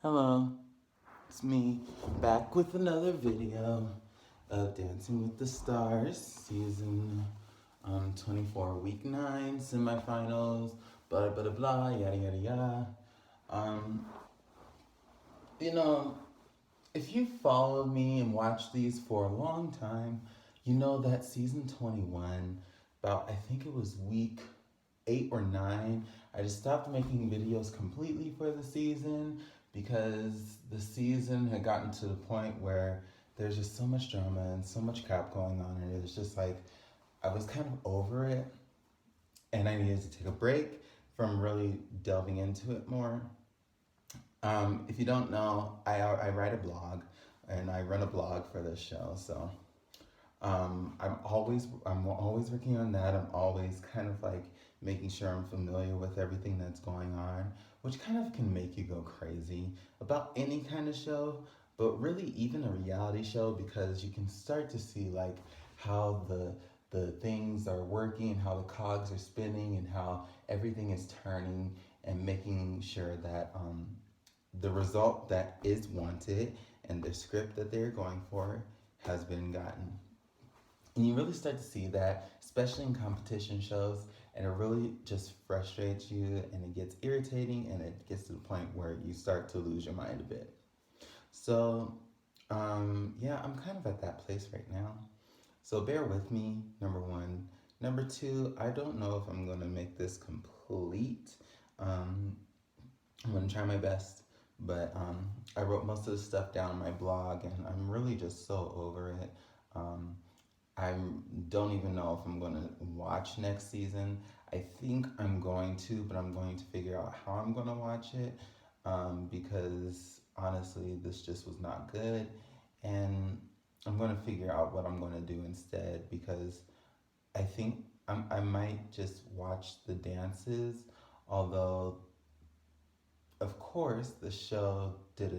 Hello, it's me back with another video of Dancing with the Stars, season 24, week 9, semifinals, blah blah blah blah, yada yada yada. Um, you know, if you follow me and watch these for a long time, you know that season 21, about I think it was week 8 or 9, I just stopped making videos completely for the season because the season had gotten to the point where there's just so much drama and so much crap going on, and it was just like I was kind of over it and I needed to take a break from really delving into it more. If you don't know, I write a blog and I run a blog for this show, so I'm always working on that. I'm always kind of like making sure I'm familiar with everything that's going on, which kind of can make you go crazy about any kind of show, but really even a reality show, because you can start to see like how the things are working, how the cogs are spinning, and how everything is turning, and making sure that the result that is wanted and the script that they're going for has been gotten. And you really start to see that, especially in competition shows, and it really just frustrates you and it gets irritating and it gets to the point where you start to lose your mind a bit. So, yeah, I'm kind of at that place right now. So bear with me, number one. Number two, I don't know if I'm going to make this complete. Um, I'm going to try my best, but I wrote most of the stuff down on my blog and I'm really just so over it. Um, I don't even know if I'm going to watch next season. I think I'm going to, but I'm going to figure out how I'm going to watch it, because honestly, this just was not good. And I'm going to figure out what I'm going to do instead, because I think I might just watch the dances, although of course, the show did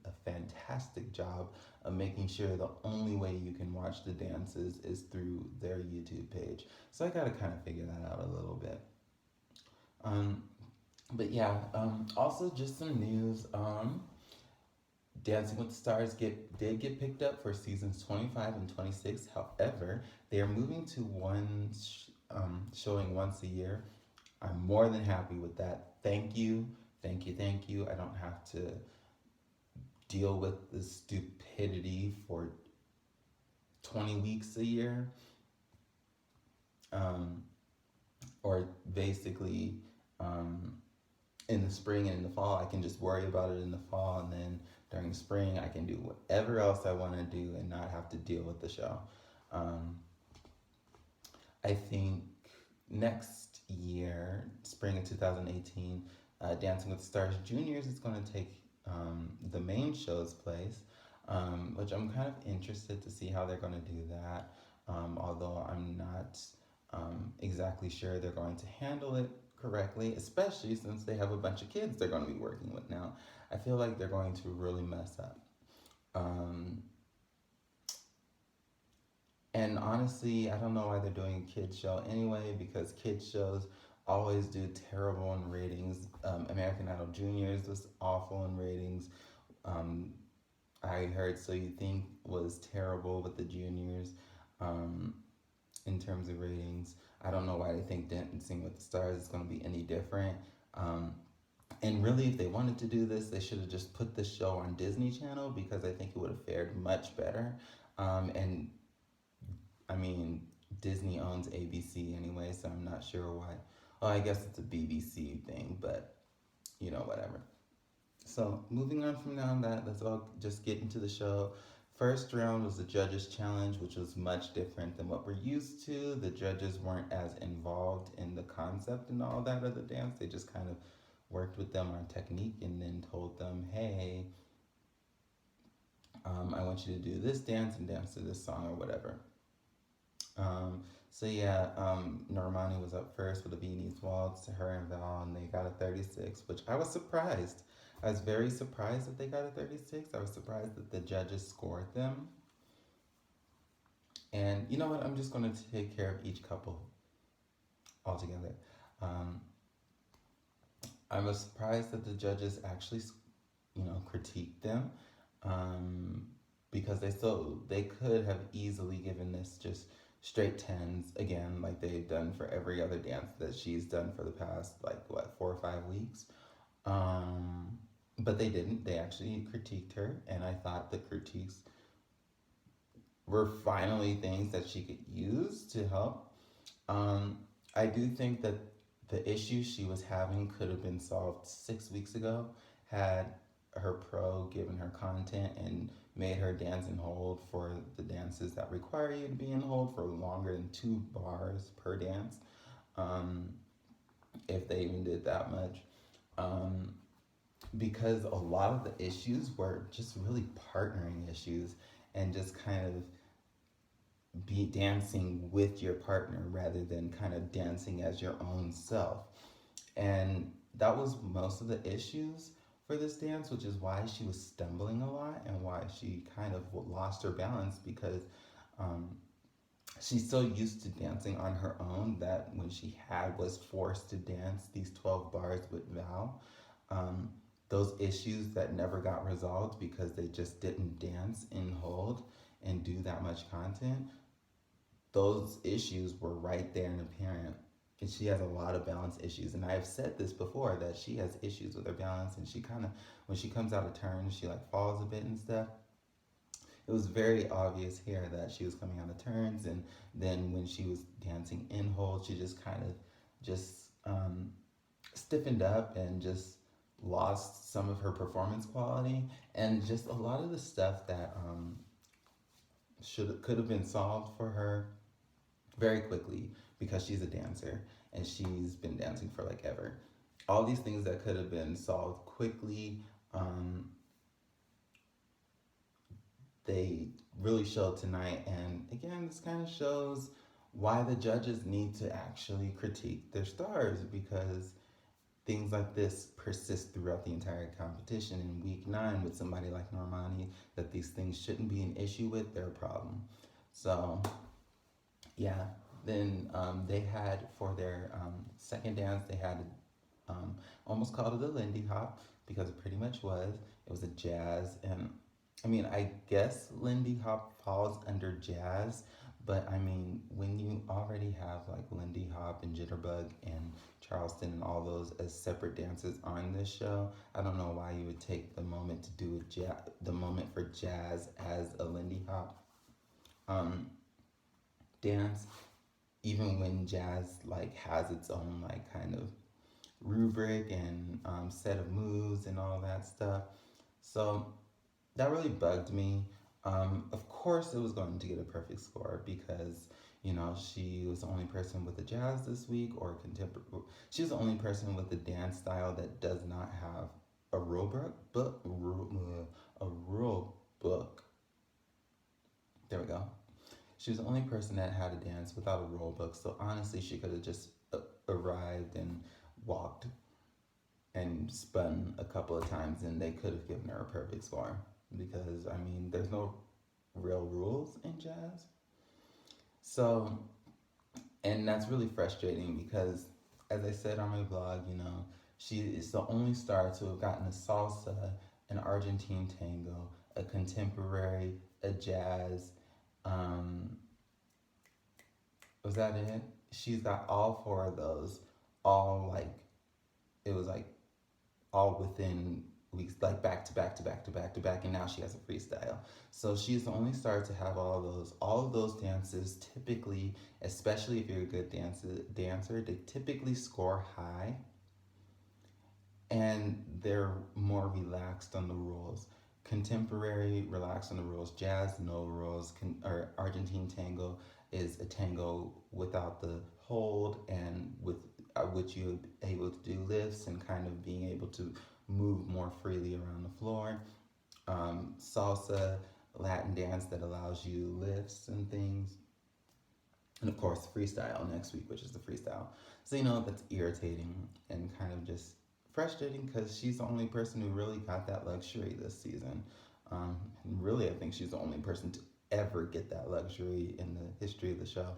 a fantastic job of making sure the only way you can watch the dances is through their YouTube page. So I gotta kind of figure that out a little bit. Um, but yeah, also just some news. Dancing with the Stars did get picked up for seasons 25 and 26. However, they are moving to showing once a year. I'm more than happy with that. Thank you, thank you, thank you. I don't have to deal with the stupidity for 20 weeks a year, um, or basically um, in the spring and in the fall. I can just worry about it in the fall, and then during the spring I can do whatever else I want to do and not have to deal with the show. um, I think next year, spring of 2018, Dancing with the Stars Juniors is going to take the main show's place, which I'm kind of interested to see how they're going to do that. Although I'm not exactly sure they're going to handle it correctly, especially since they have a bunch of kids they're going to be working with now. I feel like they're going to really mess up. Um, And honestly, I don't know why they're doing a kids show anyway, because kids shows always do terrible in ratings. American Idol Juniors was awful in ratings. Um, I heard So You Think was terrible with the juniors, um, in terms of ratings. I don't know why they think Dancing with the Stars is going to be any different. Um, and really, if they wanted to do this, they should have just put the show on Disney Channel, because I think it would have fared much better. And I mean, Disney owns ABC anyway, so I'm not sure why. Well, I guess it's a BBC thing, but whatever. So moving on from now on that, let's all just get into the show. First round was the judges challenge, which was much different than what we're used to. The judges weren't as involved in the concept and all that of the dance. They just kind of worked with them on technique and then told them, hey, I want you to do this dance and dance to this song or whatever. So yeah, Normani was up first with a Viennese waltz, her and Val, and they got a 36, which I was surprised. I was very surprised that they got a 36. I was surprised that the judges scored them. And you know what? I'm just going to take care of each couple altogether. Um, I was surprised that the judges actually critique them, um, because they could have easily given this just straight tens again, like they've done for every other dance that she's done for the past like what 4 or 5 weeks. Um, but they didn't. They actually critiqued her, and I thought the critiques were finally things that she could use to help. Um, I do think that the issue she was having could have been solved 6 weeks ago had her pro given her content and made her dance and hold for the dances that require you to be in hold for longer than 2 bars per dance, um, if they even did that much. Um, because a lot of the issues were just really partnering issues and just kind of be dancing with your partner rather than kind of dancing as your own self. And that was most of the issues for this dance, which is why she was stumbling a lot and why she kind of lost her balance, because um, she's so used to dancing on her own that when she was forced to dance these 12 bars with Val, um, those issues that never got resolved because they just didn't dance and hold and do that much content, those issues were right there and apparent. And she has a lot of balance issues. And I've said this before that she has issues with her balance. And she kind of, when she comes out of turn, she like falls a bit and stuff. It was very obvious here that she was coming out of turns. And then when she was dancing in hold, she just kind of just stiffened up and just lost some of her performance quality. And just a lot of the stuff that could have been solved for her very quickly, because she's a dancer and she's been dancing for like ever. All these things that could have been solved quickly, um, they really showed tonight. And again, this kind of shows why the judges need to actually critique their stars, because things like this persist throughout the entire competition. In week 9, with somebody like Normani, that these things shouldn't be an issue with, they're a problem. So yeah, then they had for their second dance, they had almost called it a Lindy Hop because it pretty much was. It was a jazz, and I mean, I guess Lindy Hop falls under jazz, but I mean, when you already have like Lindy Hop and Jitterbug and Charleston and all those as separate dances on this show, I don't know why you would take the moment to do the moment for jazz as a Lindy Hop um, dance, even when jazz like has its own like kind of rubric and set of moves and all that stuff. So that really bugged me. Of course, it was going to get a perfect score because she was the only person with the jazz this week, or contemporary. She was the only person with the dance style that does not have a rule book. A rule book. There we go. She was the only person that had a dance without a rule book. So honestly, she could have just arrived and walked and spun a couple of times, and they could have given her a perfect score, because I mean, there's no real rules in jazz. So, and that's really frustrating because, as I said on my blog, she is the only star to have gotten a salsa, an Argentine tango, a contemporary, a jazz. Um, was that it? She's got all four of those, all like, it was like all within weeks, like back to back to back to back to back, and now she has a freestyle. So she's the only star to have all of those. All of those dances typically, especially if you're a good dancer, they typically score high, and they're more relaxed on the rules. Contemporary, relaxed on the rules. Jazz, no rules. Or Argentine tango is a tango without the hold, and with which you're able to do lifts and kind of being able to move more freely around the floor. Salsa, Latin dance that allows you lifts and things. And of course, freestyle next week, which is the freestyle. So, that's irritating and kind of just frustrating, because she's the only person who really got that luxury this season. And really, I think she's the only person to ever get that luxury in the history of the show.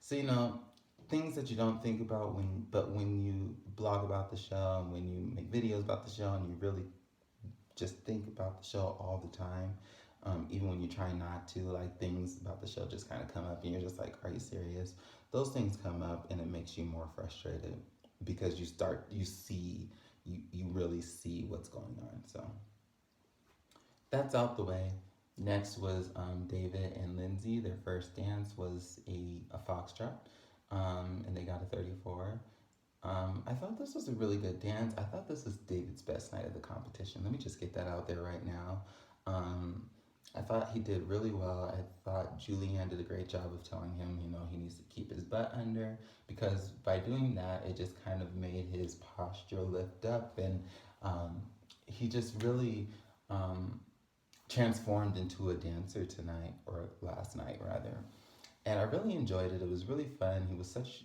So, things that you don't think about when you blog about the show and when you make videos about the show and you really just think about the show all the time. Even when you try not to, like things about the show just kind of come up and you're just like, are you serious? Those things come up and it makes you more frustrated because you really see what's going on. So that's out the way. Next was David and Lindsay. Their first dance was a foxtrot, and they got a 34. I thought this was a really good dance. I thought this was David's best night of the competition. Let me just get that out there right now. Um, I thought he did really well. I thought Julianne did a great job of telling him, he needs to keep his butt under because by doing that, it just kind of made his posture lift up and he just really um, transformed into a dancer tonight or last night rather, and I really enjoyed it. It was really fun.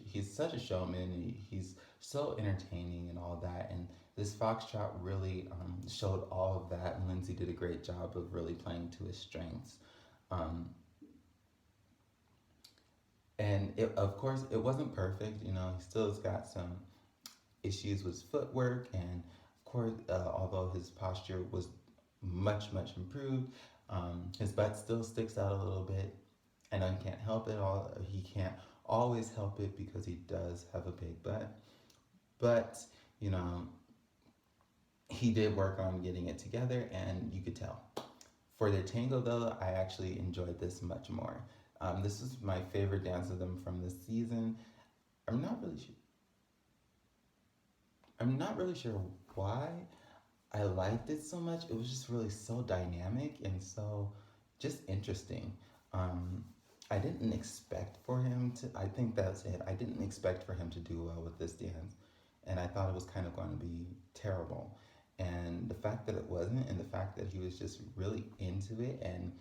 He's such a showman. He's so entertaining and all that. And this foxtrot really showed all of that. And Lindsay did a great job of really playing to his strengths. Um, and of course, it wasn't perfect. He still has got some issues with footwork, and of course, although his posture was much improved, his butt still sticks out a little bit. I know he can't help it all. He can't always help it because he does have a big butt. But, you know, he did work on getting it together and you could tell. For their tango, though, I actually enjoyed this much more. This was my favorite dance of them from this season. I'm not really sure. I'm not really sure why I liked it so much. It was just really so dynamic and so just interesting. Um, I didn't expect for him to. I think that's it. I didn't expect for him to do well with this dance, and I thought it was kind of going to be terrible. And the fact that it wasn't, and the fact that he was just really into it, and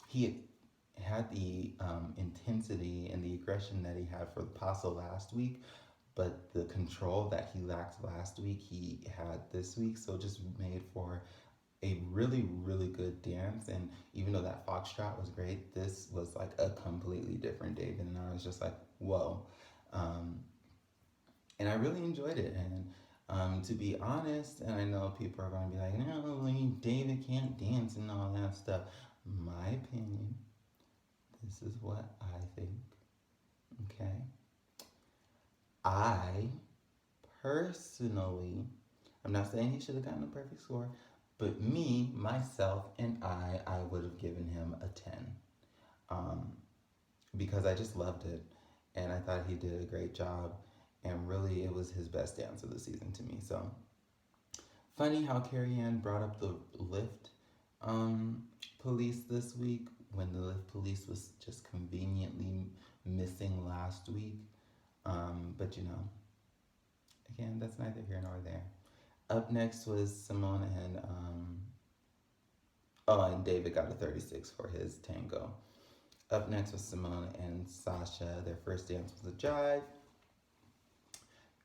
he had the intensity and the aggression that he had for the Paso last week, but the control that he lacked last week, he had this week. So it just made for a really good dance. And even though that foxtrot was great, this was like a completely different David. And I was just like, whoa. Um, and I really enjoyed it. And to be honest, and I know people are going to be like, no, David can't dance and all that stuff. My opinion, this is what I think. Okay. I personally, I'm not saying he should have gotten a perfect score, but me, myself, and I would have given him a 10 um, because I just loved it. And I thought he did a great job. And really, it was his best dance of the season to me. So, funny how Carrie Ann brought up the Lyft um, police this week when the Lyft police was just conveniently missing last week. But again, that's neither here nor there. Up next was Simone and and David got a 36 for his tango. Up next was Simone and Sasha. Their first dance was a jive.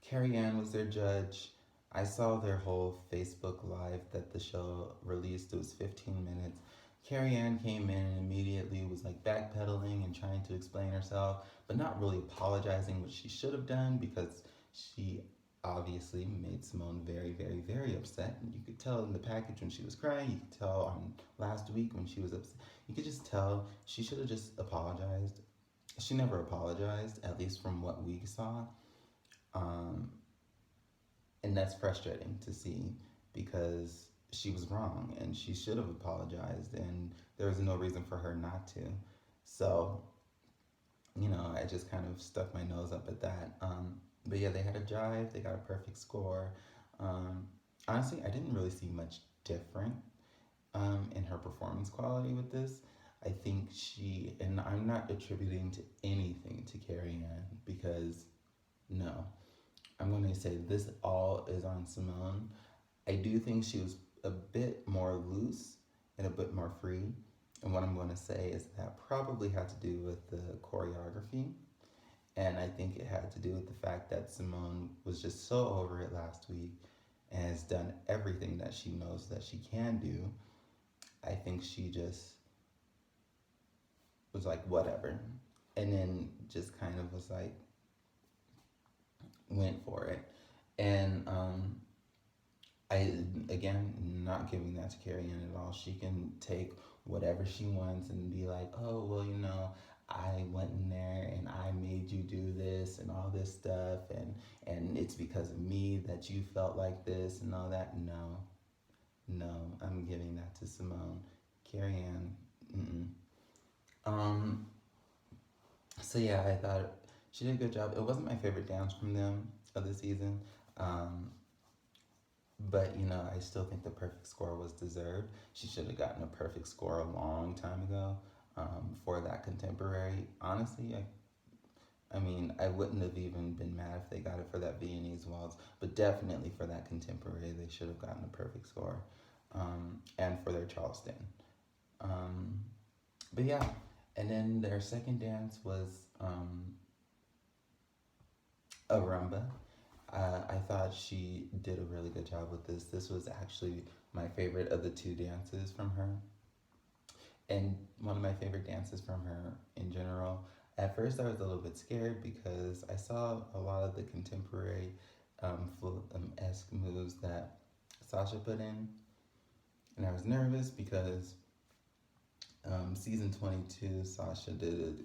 Carrie Ann was their judge. I saw their whole Facebook live that the show released. It was 15 minutes. Carrie Ann came in and immediately was like backpedaling and trying to explain herself, but not really apologizing, which she should have done because she obviously made Simone very upset. And you could tell in the package when she was crying. You could tell on last week when she was upset. You could just tell she should have just apologized. She never apologized, at least from what we saw. Um, and that's frustrating to see because she was wrong and she should have apologized and there was no reason for her not to. So, I just kind of stuck my nose up at that. But yeah, they had a jive, they got a perfect score. Um, Honestly, I didn't really see much different in her performance quality with this. I think and I'm not attributing to anything to Carrie Ann because no, I'm going to say this all is on Simone. I do think she was a bit more loose and a bit more free. And what I'm going to say is that probably had to do with the choreography. And I think it had to do with the fact that Simone was just so over it last week and has done everything that she knows that she can do. I think she just was like, whatever. And then just kind of was like, went for it. And I again not giving that to Carrie Ann at all. She can take whatever she wants and be like, oh well, I went in there and I made you do this and all this stuff and it's because of me that you felt like this and all that. No, no, I'm giving that to Simone. Carrie Ann, mm-mm. Um, so yeah, I thought she did a good job. It wasn't my favorite dance from them of the season. Um, But I still think the perfect score was deserved. She should have gotten a perfect score a long time ago for that contemporary. Honestly, I mean, I wouldn't have even been mad if they got it for that Viennese waltz, but definitely for that contemporary, they should have gotten a perfect score, and for their Charleston. Um, but yeah, and then their second dance was a rumba. I thought she did a really good job with this. This was actually my favorite of the two dances from her, and one of my favorite dances from her in general. At first, I was a little bit scared because I saw a lot of the contemporary esque moves that Sasha put in, and I was nervous because season 22, Sasha did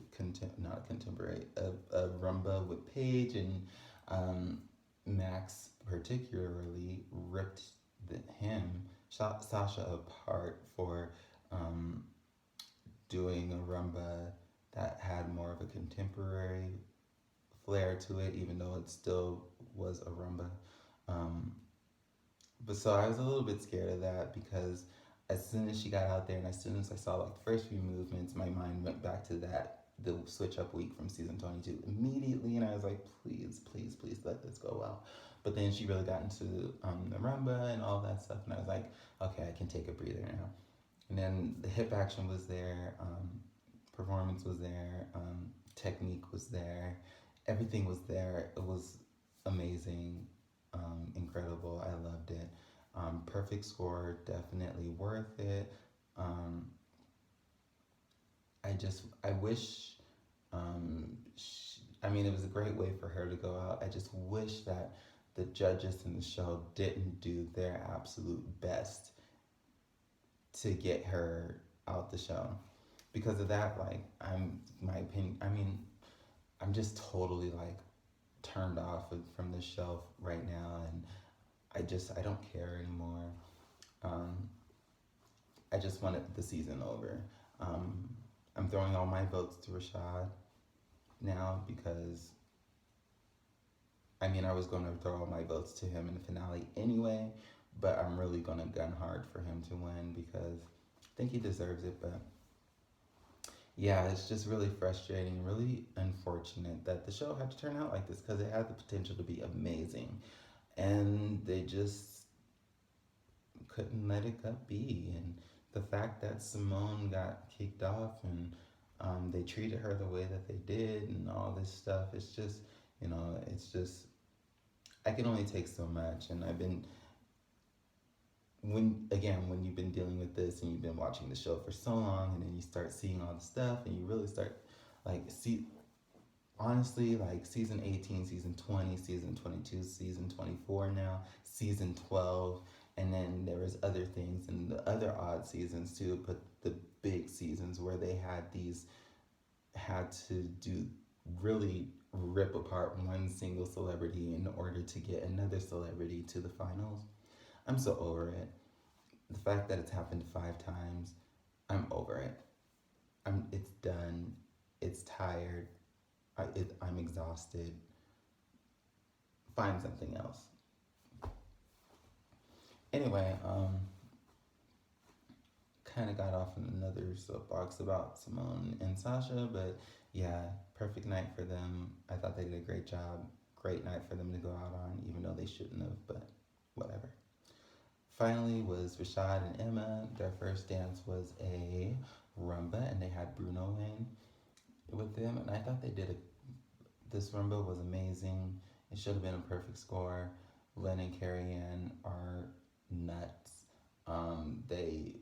not a contemporary, a rumba with Paige, and um, Max particularly ripped Sasha apart for um, doing a rumba that had more of a contemporary flair to it, even though it still was a rumba. Um, but so I was a little bit scared of that because as soon as she got out there and as soon as I saw like the first few movements, my mind went back to the switch up week from season 22 immediately, and I was like, please, please, please let this go well. But then she really got into the rumba and all that stuff, and I was like, okay, I can take a breather now. And then the hip action was there, performance was there, technique was there, everything was there. It was amazing, incredible. I loved it. Perfect score, definitely worth it. Um, I wish, I mean, it was a great way for her to go out. I just wish that the judges in the show didn't do their absolute best to get her out the show. Because of that, like, my opinion, I mean, I'm just totally like turned off from the show right now, and I don't care anymore. Um, I just wanted the season over. Um, I'm throwing all my votes to Rashad now because I mean I was going to throw all my votes to him in the finale anyway, but I'm really going to gun hard for him to win because I think he deserves it. But yeah, it's just really frustrating, really unfortunate that the show had to turn out like this because it had the potential to be amazing, and they just couldn't let it be. And the fact that Simone got kicked off and they treated her the way that they did and all this stuff, it's just, it's just, I can only take so much. And I've been, when you've been dealing with this and you've been watching the show for so long and then you start seeing all the stuff and you really start, like, honestly, like season 18, season 20, season 22, season 24 now, season 12, and then there was other things in the other odd seasons too, but the big seasons where they had to do really rip apart one single celebrity in order to get another celebrity to the finals. I'm so over it. The fact that it's happened 5 times, I'm over it. It's done. It's tired. I'm exhausted. Find something else. Anyway, kind of got off in another soapbox about Simone and Sasha, but yeah, perfect night for them. I thought they did a great job. Great night for them to go out on, even though they shouldn't have, but whatever. Finally was Rashad and Emma. Their first dance was a rumba, and they had Bruno in with them, and I thought this rumba was amazing. It should have been a perfect score. Lynn and Carrie Ann are nuts. They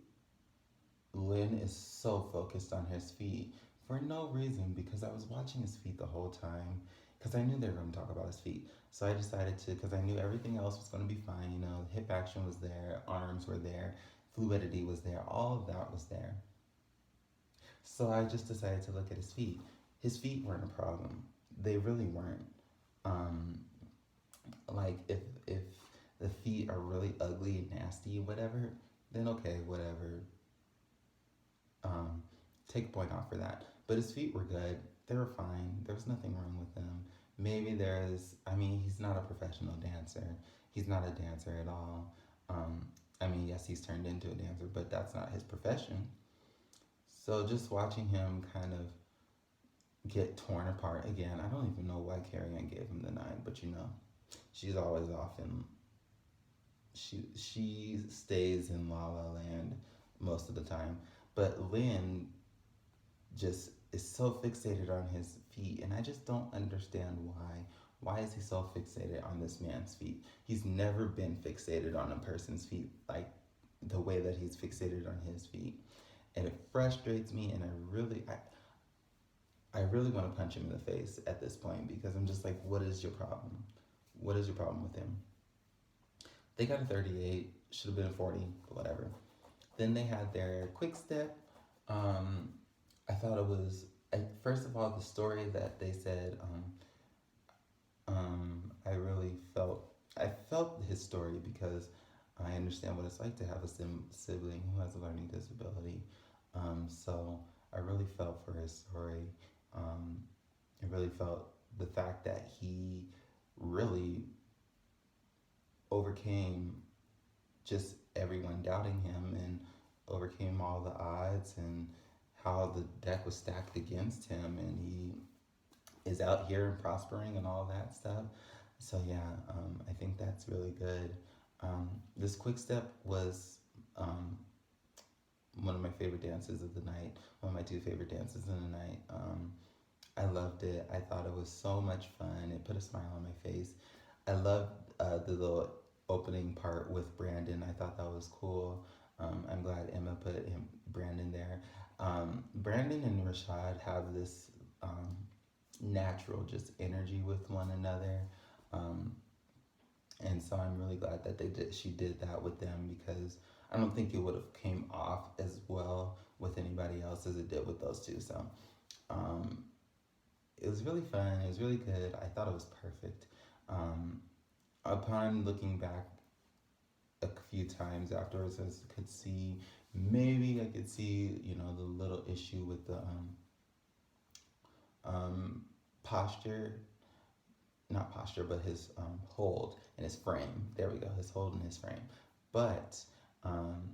Lynn is so focused on his feet for no reason because I was watching his feet the whole time because I knew they were going to talk about his feet. So I decided to, because I knew everything else was going to be fine. You know, hip action was there, arms were there, fluidity was there, all of that was there. So I just decided to look at his feet. His feet weren't a problem. They really weren't. Um, like if the feet are really ugly, nasty, whatever, then okay, whatever. Um, take a point off for that. But his feet were good. They were fine. There was nothing wrong with them. Maybe there's, I mean, he's not a professional dancer. He's not a dancer at all. I mean, yes, he's turned into a dancer, but that's not his profession. So just watching him kind of get torn apart again, I don't even know why Carrie Ann gave him the 9, but you know, she's always off in, she stays in La La Land most of the time. But Lynn just is so fixated on his feet, and I just don't understand why. Why is he so fixated on this man's feet? He's never been fixated on a person's feet like the way that he's fixated on his feet, and it frustrates me. And I really want to punch him in the face at this point because I'm just like, what is your problem? What is your problem with him? They got a 38, should have been a 40, but whatever. Then they had their quick step. Um, I thought it was, first of all, the story that they said, I really I felt his story because I understand what it's like to have a sibling who has a learning disability. So I really felt for his story. Um, I really felt the fact that he really overcame just everyone doubting him and overcame all the odds and how the deck was stacked against him, and he is out here and prospering and all that stuff. So yeah, I think that's really good. This quick step was um, one of my favorite dances of the night, one of my two favorite dances in the night. I loved it. I thought it was so much fun. It put a smile on my face. I loved the little opening part with Brandon. I thought that was cool. I'm glad Emma put Brandon there. Brandon and Rashad have this natural just energy with one another. Um, and so I'm really glad that she did that with them because I don't think it would have came off as well with anybody else as it did with those two. So um, it was really fun. It was really good. I thought it was perfect. Um, upon looking back a few times afterwards, I could see maybe I could see the little issue with the posture, not posture, but his hold and his frame. There we go, his hold and his frame. But um,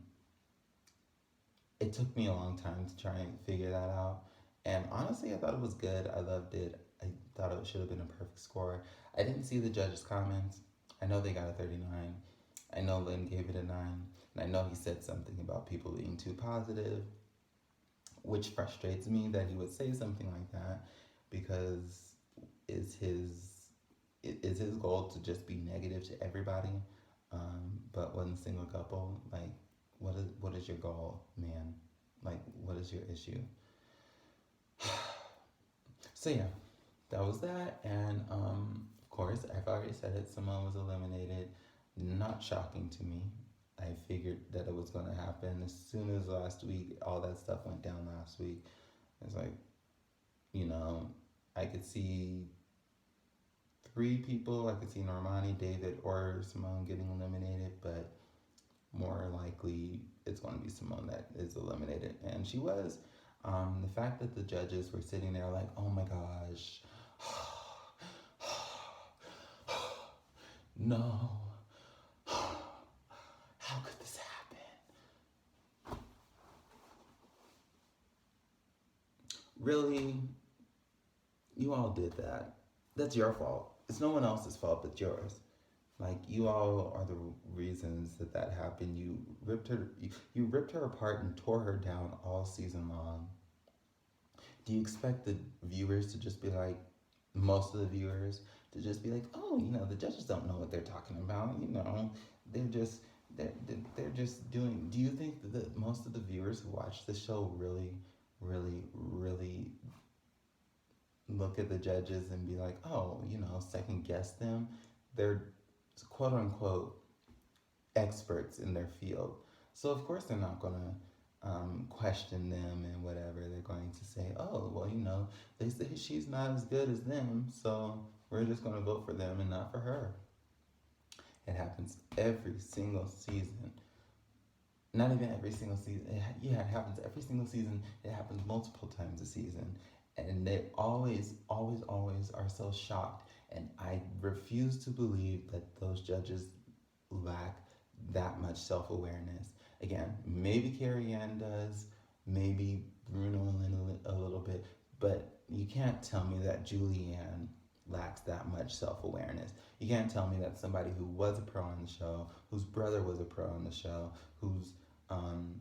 it took me a long time to try and figure that out. And honestly, I thought it was good. I loved it. I thought it should have been a perfect score. I didn't see the judges' comments. I know they got a 39. I know Lynn gave it a 9. And I know he said something about people being too positive, which frustrates me that he would say something like that because is his goal to just be negative to everybody, but one single couple? Like, what is your goal, man? Like, what is your issue? So yeah, that was that, and of course, I've already said it. Simone was eliminated. Not shocking to me. I figured that it was going to happen as soon as last week. All that stuff went down last week. It's like, you know, I could see three people. I could see Normani, David, or Simone getting eliminated, but more likely it's going to be Simone that is eliminated. And she was. The fact that the judges were sitting there like, oh my gosh, no, how could this happen? Really? You all did that. That's your fault. It's no one else's fault but yours. Like, you all are the reasons that that happened. You ripped her apart and tore her down all season long. Do you expect the viewers to just be like, most of the viewers to just be like, oh, the judges don't know what they're talking about. They're just they're just doing. Do you think that most of the viewers who watch the show really, really, really look at the judges and be like, oh, second guess them. They're quote unquote experts in their field. So, of course, they're not going to question them and whatever. They're going to say, oh, well, they say she's not as good as them, so we're just going to vote for them and not for her. It happens every single season. Not even every single season. It happens every single season. It happens multiple times a season. And they always, always, always are so shocked. And I refuse to believe that those judges lack that much self awareness. Again, maybe Carrie Ann does, maybe Bruno a little bit, but you can't tell me that Julianne lacks that much self awareness. You can't tell me that somebody who was a pro on the show, whose brother was a pro on the show, whose um,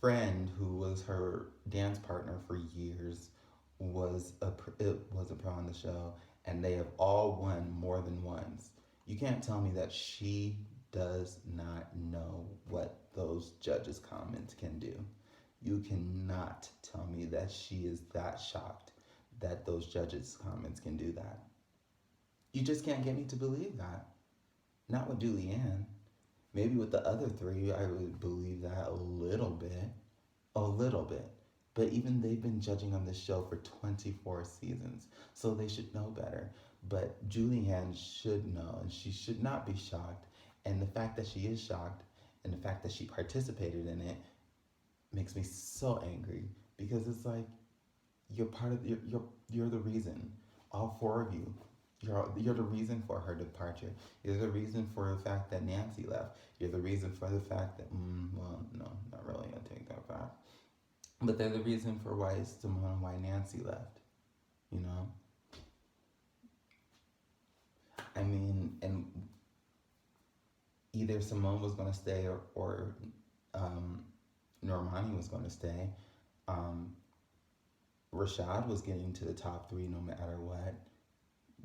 friend who was her dance partner for years was a pro on the show, and they have all won more than once. You can't tell me that she does not know what those judges' comments can do. You cannot tell me that she is that shocked that those judges' comments can do that. You just can't get me to believe that. Not with Julianne. Maybe with the other three, I would believe that a little bit. A little bit. But even they've been judging on this show for 24 seasons, so they should know better. But Julianne should know, and she should not be shocked. And the fact that she is shocked, and the fact that she participated in it, makes me so angry because it's like you're part of you're the reason. All four of you, you're the reason for her departure. You're the reason for the fact that Nancy left. You're the reason for the fact that well, no, not really. I take that back. But they're the reason for why Simone and why Nancy left. You know, I mean, and either Simone was going to stay or Normani was going to stay. Um, Rashad was getting to the top three no matter what.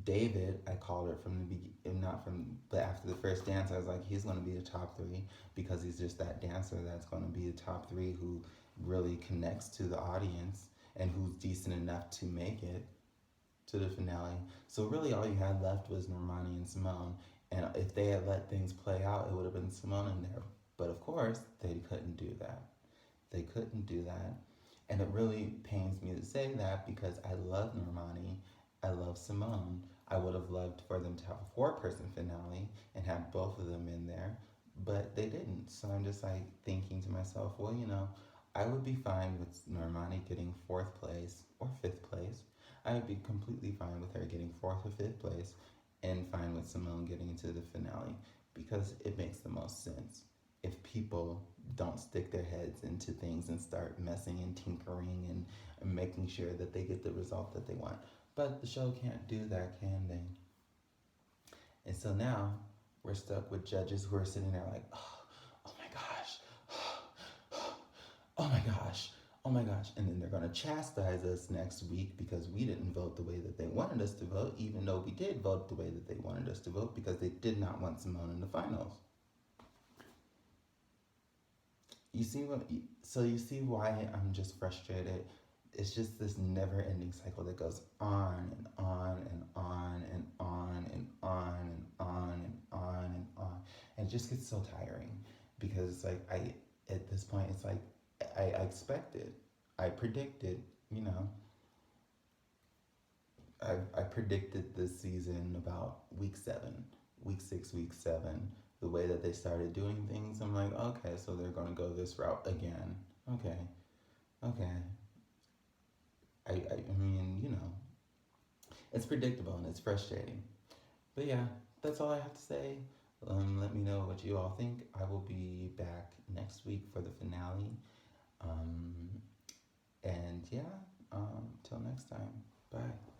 David, I called it from the beginning, not from, but after the first dance, I was like, he's going to be the top three because he's just that dancer that's going to be the top three who really connects to the audience and who's decent enough to make it to the finale. So really all you had left was Normani and Simone. And if they had let things play out, it would have been Simone in there. But of course, they couldn't do that. They couldn't do that. And it really pains me to say that because I love Normani, I love Simone. I would have loved for them to have a four-person finale and have both of them in there, but they didn't. So I'm just like thinking to myself, well, I would be fine with Normani getting fourth place or fifth place. I would be completely fine with her getting fourth or fifth place and fine with Simone getting into the finale because it makes the most sense. If people don't stick their heads into things and start messing and tinkering and making sure that they get the result that they want. But the show can't do that, can they? And so now we're stuck with judges who are sitting there like, oh my gosh, oh my gosh, oh my gosh. And then they're going to chastise us next week because we didn't vote the way that they wanted us to vote, even though we did vote the way that they wanted us to vote because they did not want Simone in the finals. You see why I'm just frustrated. It's just this never-ending cycle that goes on and on and on and on and on and on and on and on, and it just gets so tiring because it's like at this point it's like I expected, I predicted, I predicted this season about week 6, week 7. The way that they started doing things, I'm like, okay, so they're gonna go this route again. Okay, okay. I mean, it's predictable and it's frustrating. But yeah, that's all I have to say. Let me know what you all think. I will be back next week for the finale. Um, and yeah, till next time. Bye.